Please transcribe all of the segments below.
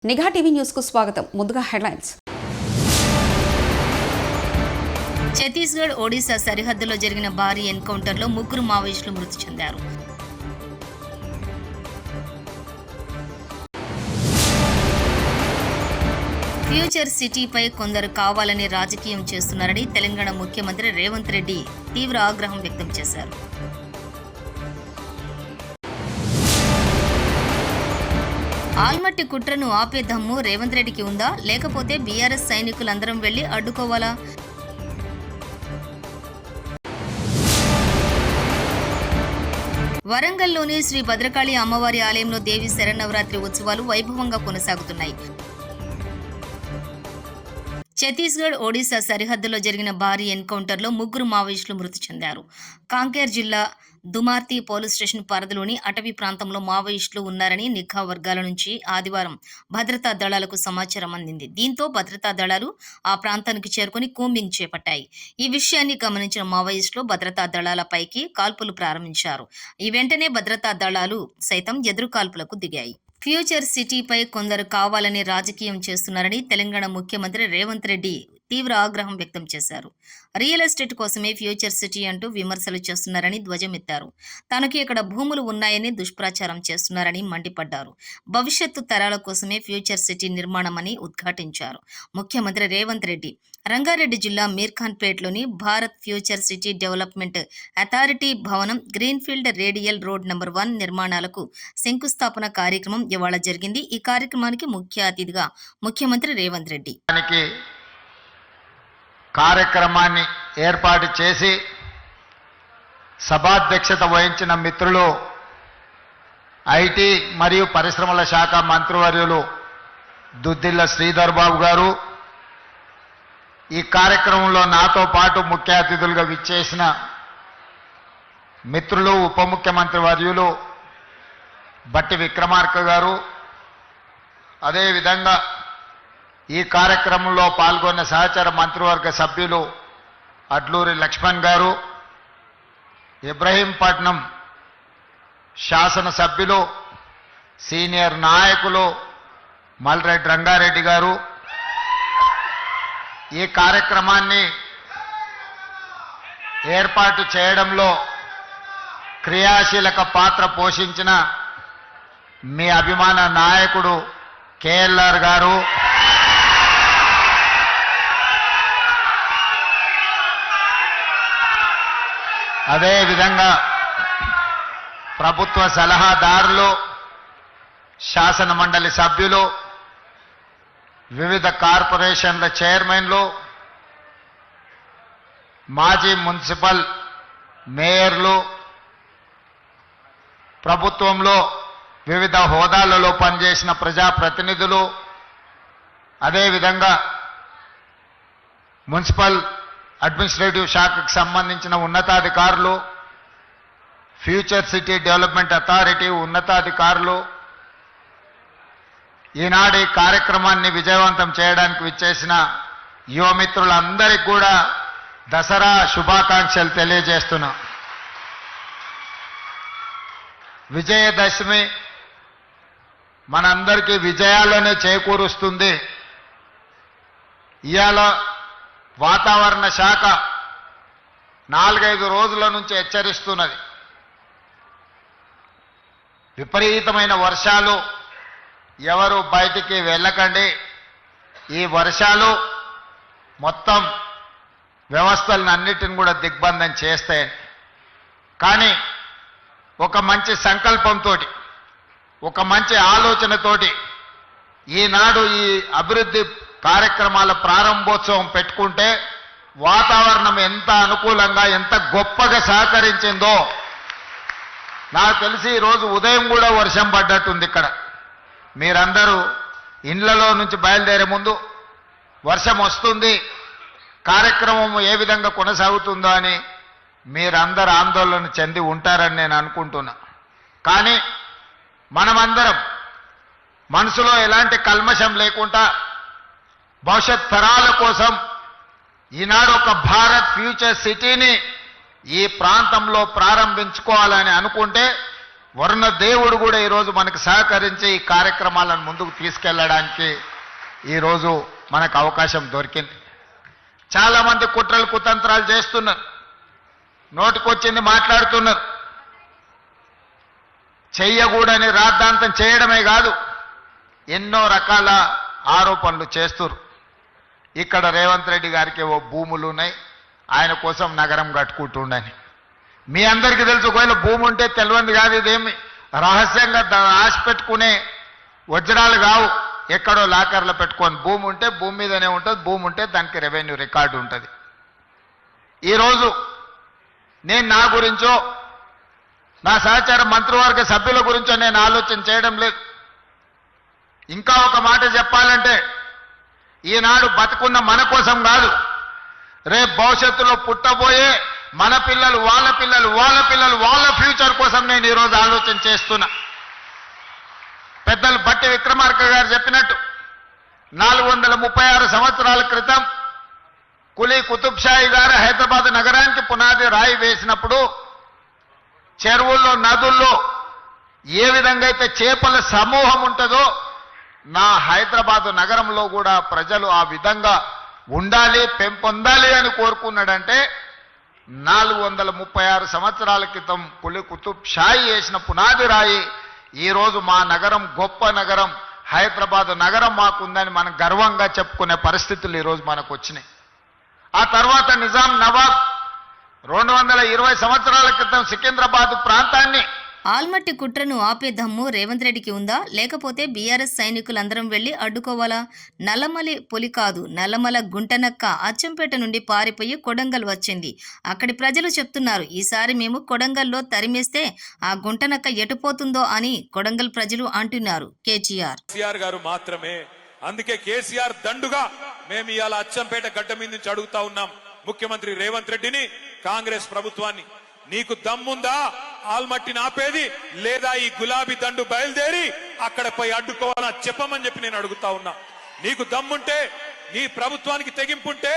నిఘా TV news కు స్వాగతం. ముందుగా హెడ్లైన్స్. ఛత్తీస్గఢ్ ఒడిశా సరిహద్దులో జరిగిన భారీ ఎన్కౌంటర్లో 3 మావోయిస్టులు మృతి చెందారు. ఫ్యూచర్ సిటీపై కొందరు కావాలని రాజకీయం చేస్తున్నారని తెలంగాణ ముఖ్యమంత్రి రేవంత్ రెడ్డి తీవ్ర ఆగ్రహం వ్యక్తం చేశారు. ఆల్మట్టి కుట్రను ఆపే దమ్ము రేవంత్ రెడ్డికి ఉందా, లేకపోతే బీఆర్ఎస్ సైనికులందరం వెళ్లి అడ్డుకోవాలా? వరంగల్లోని శ్రీ భద్రకాళి అమ్మవారి ఆలయంలో దేవి శరన్నవరాత్రి ఉత్సవాలు వైభవంగా కొనసాగుతున్నాయి. ఛత్తీస్గఢ్ ఒడిశా సరిహద్దులో జరిగిన భారీ ఎన్కౌంటర్లో 3 మావోయిస్టులు మృతి చెందారు. కాంకేర్ జిల్లా దుమార్తి పోలీస్ స్టేషన్ పరిధిలోని అటవీ ప్రాంతంలో మావోయిస్టులు ఉన్నారని నిఘా వర్గాల నుంచి ఆదివారం భద్రతా దళాలకు సమాచారం అందింది. దీంతో భద్రతా దళాలు ఆ ప్రాంతానికి చేరుకుని కూంబింగ్ చేపట్టాయి. ఈ విషయాన్ని గమనించిన మావోయిస్టులు భద్రతా దళాలపైకి కాల్పులు ప్రారంభించారు. ఈ వెంటనే భద్రతా దళాలు సైతం ఎదురు కాల్పులకు దిగాయి. ఫ్యూచర్ సిటీపై కొందరు కావాలని రాజకీయం చేస్తున్నారని తెలంగాణ ముఖ్యమంత్రి రేవంత్ రెడ్డి తీవ్ర ఆగ్రహం వ్యక్తం చేశారు. రియల్ ఎస్టేట్ కోసమే ఫ్యూచర్ సిటీ అంటూ విమర్శలు చేస్తున్నారని ధ్వజమెత్తారు. తనకి ఇక్కడ భూములు ఉన్నాయని దుష్ప్రచారం చేస్తున్నారని మండిపడ్డారు. భవిష్యత్తు తరాల కోసమే ఫ్యూచర్ సిటీ నిర్మాణమని ఉద్ఘాటించారు. ముఖ్యమంత్రి రేవంత్ రెడ్డి రంగారెడ్డి జిల్లా మీర్ఖాన్పేట్లోని Bharat future city development authority భవనం గ్రీన్ఫీల్డ్ రేడియల్ రోడ్ నంబర్ 1 నిర్మాణాలకు శంకుస్థాపన కార్యక్రమం ఇవాళ జరిగింది. ఈ కార్యక్రమానికి ముఖ్య అతిథిగా ముఖ్యమంత్రి రేవంత్ రెడ్డి కార్యక్రమాన్ని ఏర్పాటు చేసి సభాధ్యక్షత వహించిన మిత్రులు ఐటీ మరియు పరిశ్రమల శాఖ మంత్రివర్యులు దుద్దిల్ల శ్రీధర్ బాబు గారు, ఈ కార్యక్రమంలో నాతో పాటు ముఖ్య అతిథులుగా విచ్చేసిన మిత్రులు ఉప ముఖ్యమంత్రి వర్యులు బట్టి విక్రమార్క గారు, అదేవిధంగా ఈ కార్యక్రమంలో పాల్గొన్న సహచర మంత్రివర్గ సభ్యులు అడ్లూరి లక్ష్మణ్ గారు, ఇబ్రహీంపట్నం శాసనసభ్యులు సీనియర్ నాయకులు మల్రెడ్డి రంగారెడ్డి గారు, ఈ కార్యక్రమాన్ని ఏర్పాటు చేయడంలో క్రియాశీలక పాత్ర పోషించిన మీ అభిమాన నాయకుడు కేఎల్ఆర్ గారు, అదేవిధంగా ప్రభుత్వ సలహాదారులు, శాసన మండలి సభ్యులు, వివిధ కార్పొరేషన్ల చైర్మన్లు, మాజీ మున్సిపల్ మేయర్లు, ప్రభుత్వంలో వివిధ హోదాలలో పనిచేసిన ప్రజాప్రతినిధులు, అదేవిధంగా మున్సిపల్ అడ్మినిస్ట్రేటివ్ శాఖకు సంబంధించిన ఉన్నతాధికారులు, ఫ్యూచర్ సిటీ డెవలప్మెంట్ అథారిటీ ఉన్నతాధికారులు, ఈనాడు కార్యక్రమాన్ని విజయవంతం చేయడానికి విచ్చేసిన యువమిత్రులందరికీ కూడా దసరా శుభాకాంక్షలు తెలియజేస్తున్నా. విజయదశమి మనందరికీ విజయాలనే చేకూరుస్తుంది. ఇవాళ వాతావరణ శాఖ 4-5 రోజుల నుంచి హెచ్చరిస్తున్నది. విపరీతమైన వర్షాలు, ఎవరు బయటికి వెళ్ళకండి, ఈ వర్షాలు మొత్తం వ్యవస్థలను అన్నిటిని కూడా దిగ్బంధం చేస్తాయి. కానీ ఒక మంచి సంకల్పంతో, ఒక మంచి ఆలోచనతోటి ఈనాడు ఈ అభివృద్ధి కార్యక్రమాల ప్రారంభోత్సవం పెట్టుకుంటే వాతావరణం ఎంత అనుకూలంగా, ఎంత గొప్పగా సహకరించిందో నాకు తెలిసి ఈరోజు ఉదయం కూడా వర్షం పడ్డట్టుంది. ఇక్కడ మీరందరూ ఇండ్లలో నుంచి బయలుదేరే ముందు వర్షం వస్తుంది, కార్యక్రమం ఏ విధంగా కొనసాగుతుందో అని మీరందరూ ఆందోళన చెంది ఉంటారని నేను అనుకుంటున్నా. కానీ మనమందరం మనసులో ఎలాంటి కల్మషం లేకుండా భవిష్యత్ తరాల కోసం ఈనాడు ఒక భారత్ ఫ్యూచర్ సిటీని ఈ ప్రాంతంలో ప్రారంభించుకోవాలని అనుకుంటే వరుణ దేవుడు కూడా ఈరోజు మనకు సహకరించి ఈ కార్యక్రమాలను ముందుకు తీసుకెళ్ళడానికి ఈరోజు మనకు అవకాశం దొరికింది. చాలామంది కుట్రలు కుతంత్రాలు చేస్తున్నారు, నోటికొచ్చింది మాట్లాడుతున్నారు. చెయ్యకూడని రాద్ధాంతం చేయడమే కాదు, ఎన్నో రకాల ఆరోపణలు చేస్తున్నారు. ఇక్కడ రేవంత్ రెడ్డి గారికి ఓ భూములు ఉన్నాయి, ఆయన కోసం నగరం కట్టుకుంటుండని. మీ అందరికీ తెలుసు, ఒకవేళ భూమి ఉంటే తెలియంది కాదు, ఇదేమి రహస్యంగా ఆశ పెట్టుకునే వజ్రాలు కావు, ఎక్కడో లాకర్లో పెట్టుకొని. భూమి ఉంటే భూమి మీదనే ఉంటుంది, భూమి ఉంటే దానికి రెవెన్యూ రికార్డు ఉంటుంది. ఈరోజు నేను నా గురించో నా సహచార మంత్రివర్గ సభ్యుల గురించో నేను ఆలోచన చేయడం లేదు. ఇంకా ఒక మాట చెప్పాలంటే, ఈనాడు బతుకున్న మన కోసం కాదు, రేపు భవిష్యత్తులో పుట్టబోయే మన పిల్లలు, వాళ్ళ పిల్లలు, వాళ్ళ పిల్లలు, వాళ్ళ ఫ్యూచర్ కోసం నేను ఈరోజు ఆలోచన చేస్తున్నా. పెద్దలు బట్టి విక్రమార్క గారు చెప్పినట్టు 436 సంవత్సరాల క్రితం కులీ కుతుబ్ షాహీ గారు హైదరాబాద్ నగరానికి పునాది రాయి వేసినప్పుడు చెరువుల్లో, నదుల్లో ఏ విధంగా అయితే చేపల సమూహం ఉంటుందో, నా హైదరాబాద్ నగరంలో కూడా ప్రజలు ఆ విధంగా ఉండాలి, పెంపొందాలి అని కోరుకున్నాడంటే 436 సంవత్సరాల క్రితం కులీ కుతుబ్ షాహీ వేసిన పునాది రాయి ఈరోజు మా నగరం గొప్ప నగరం, హైదరాబాద్ నగరం మాకుందని మనం గర్వంగా చెప్పుకునే పరిస్థితులు ఈరోజు మనకు వచ్చినాయి. ఆ తర్వాత నిజాం నవాబ్ 220 సంవత్సరాల క్రితం సికింద్రాబాద్ ప్రాంతాన్ని ఆల్మట్టి కుట్రను ఆపే దమ్ము రేవంత్ రెడ్డికి ఉందా, లేకపోతే బీఆర్ఎస్ సైనికులందరం వెళ్లి అడ్డుకోవాలా? నల్లమలి పులి కాదు, నల్లమల గుంటనక్క అచ్చంపేట నుండి పారిపోయి కొడంగల్ వచ్చింది. అక్కడి ప్రజలు చెప్తున్నారు, ఈసారి మేము కొడంగల్లో తరిమేస్తే ఆ గుంటనక్క ఎటుపోతుందో అని కొడంగల్ ప్రజలు అంటున్నారు. కేసీఆర్ గారు మాత్రమే, అందుకే కేసీఆర్ దండుగా మేము ఇవాళ అచ్చంపేట గడ్డ మీద నుంచి అడుగుతా ఉన్నాం ముఖ్యమంత్రి రేవంత్ రెడ్డిని, కాంగ్రెస్ ప్రభుత్వాన్ని, నీకు దమ్ముందా ఆల్మట్టిని ఆపేది, లేదా ఈ గులాబీ దండు బయలుదేరి అక్కడ పోయి అడ్డుకోవాలా చెప్పమని చెప్పి నేను అడుగుతా ఉన్నా. నీకు దమ్ముంటే, నీ ప్రభుత్వానికి తెగింపుంటే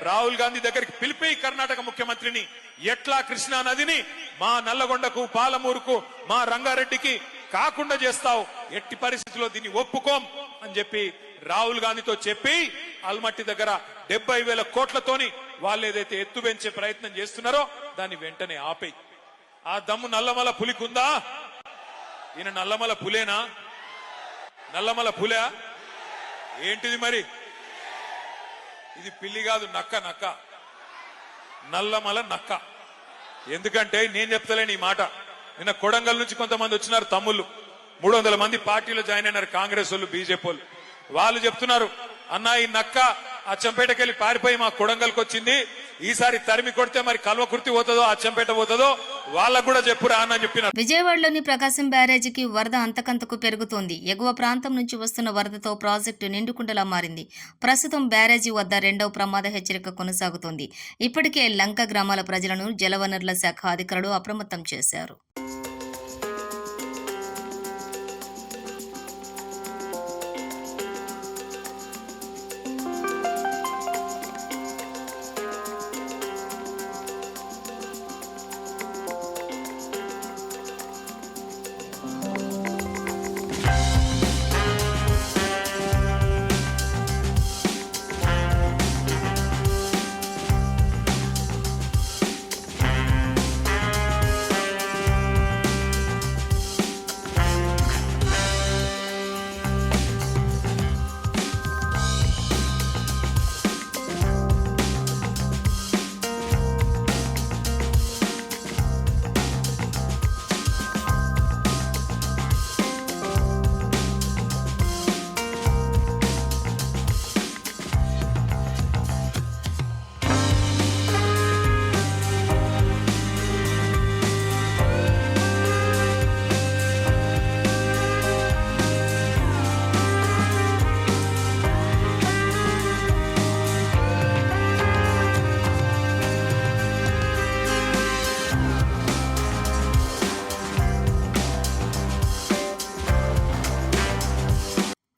రాహుల్ గాంధీ దగ్గరికి పిలిపి కర్ణాటక ముఖ్యమంత్రిని, ఎట్లా కృష్ణా నదిని మా నల్లగొండకు, పాలమూరుకు, మా రంగారెడ్డికి కాకుండా చేస్తావు, ఎట్టి పరిస్థితుల్లో దీన్ని ఒప్పుకోం అని చెప్పి రాహుల్ గాంధీతో చెప్పి ఆల్మట్టి దగ్గర 70,000 కోట్లతోని వాళ్ళు ఏదైతే ఎత్తు పెంచే ప్రయత్నం చేస్తున్నారో దాన్ని వెంటనే ఆపేయి. ఆ దమ్ము నల్లమల పులికుందా? ఈయన నల్లమల పులేనా? నల్లమల పులే ఏంటిది మరి? ఇది పిల్లి కాదు, నక్క, నక్క, నల్లమల నక్క. ఎందుకంటే నేను చెప్తలేను ఈ మాట. నిన్న కొడంగల్ నుంచి కొంతమంది వచ్చినారు తమ్ముళ్ళు, 300 మంది పార్టీలో జాయిన్ అయినారు, కాంగ్రెస్ వాళ్ళు, బీజేపీ వాళ్ళు. వాళ్ళు చెప్తున్నారు, అన్నా ఈ నక్క అచ్చంపేటకెళ్ళి పారిపోయి మా కొడంగల్కి వచ్చింది, ఈసారి తరిమి కొడితే మరి కల్వకుర్తి పోతుందో అచ్చంపేట పోతుందో వాళ్ళకు కూడా చెప్పురా అని చెప్పినారు. విజయవాడలోని ప్రకాశం బ్యారేజీకి వరద అంతకంతకు పెరుగుతోంది. ఎగువ ప్రాంతం నుంచి వస్తున్న వరదతో ప్రాజెక్టు నిండుకుండలా మారింది. ప్రస్తుతం బ్యారేజీ వద్ద 2వ ప్రమాద హెచ్చరిక కొనసాగుతోంది. ఇప్పటికే లంక గ్రామాల ప్రజలను జలవనరుల శాఖ అధికారులు అప్రమత్తం చేశారు.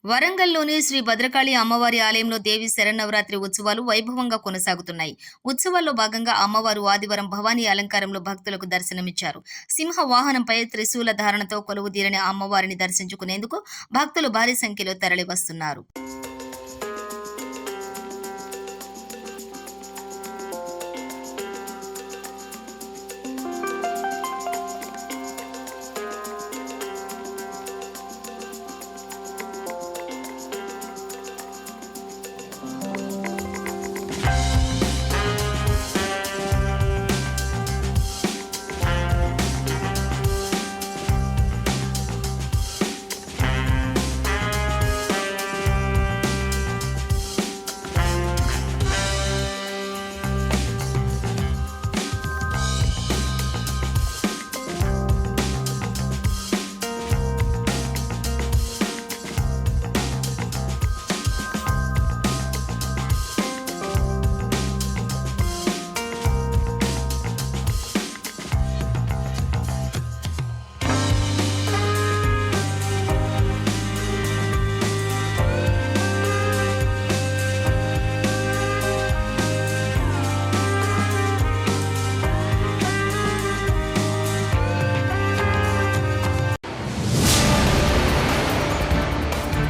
వరంగల్లోని శ్రీ భద్రకాళి అమ్మవారి ఆలయంలో దేవి శరన్నవరాత్రి ఉత్సవాలు వైభవంగా కొనసాగుతున్నాయి. ఉత్సవాల్లో భాగంగా అమ్మవారు ఆదివారం భవానీ అలంకారంలో భక్తులకు దర్శనమిచ్చారు. సింహ వాహనంపై త్రిశూల ధారణతో కొలువుదీరిన అమ్మవారిని దర్శించుకునేందుకు భక్తులు భారీ సంఖ్యలో తరలివస్తున్నారు.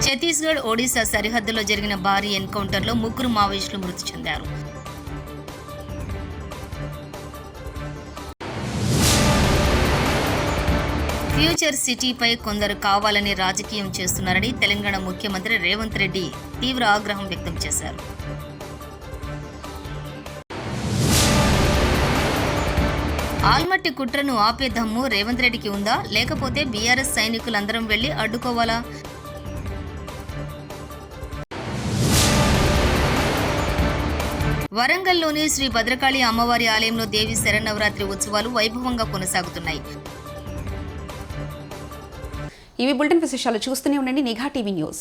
ఛత్తీస్గఢ్ ఒడిశా సరిహద్దులో జరిగిన భారీ ఎన్కౌంటర్లో 3 మావోయిస్టులు మృతి చెందారు. ఫ్యూచర్ సిటీపై కొందరు కావాలని రాజకీయం చేస్తున్నారని తెలంగాణ ముఖ్యమంత్రి రేవంత్ రెడ్డి తీవ్ర ఆగ్రహం వ్యక్తం చేశారు. ఆల్మట్టి కుట్రను ఆపే దమ్ము రేవంత్ రెడ్డికి ఉందా, లేకపోతే బీఆర్ఎస్ సైనికులందరం వెళ్లి అడ్డుకోవాలా? వరంగల్లోని శ్రీ భద్రకాళి అమ్మవారి ఆలయంలో దేవి శరన్నవరాత్రి ఉత్సవాలు వైభవంగా కొనసాగుతున్నాయి. ఇవి బులెటిన్ విశేషాలు. చూస్తూనే ఉండండి నిఘా టీవీ న్యూస్.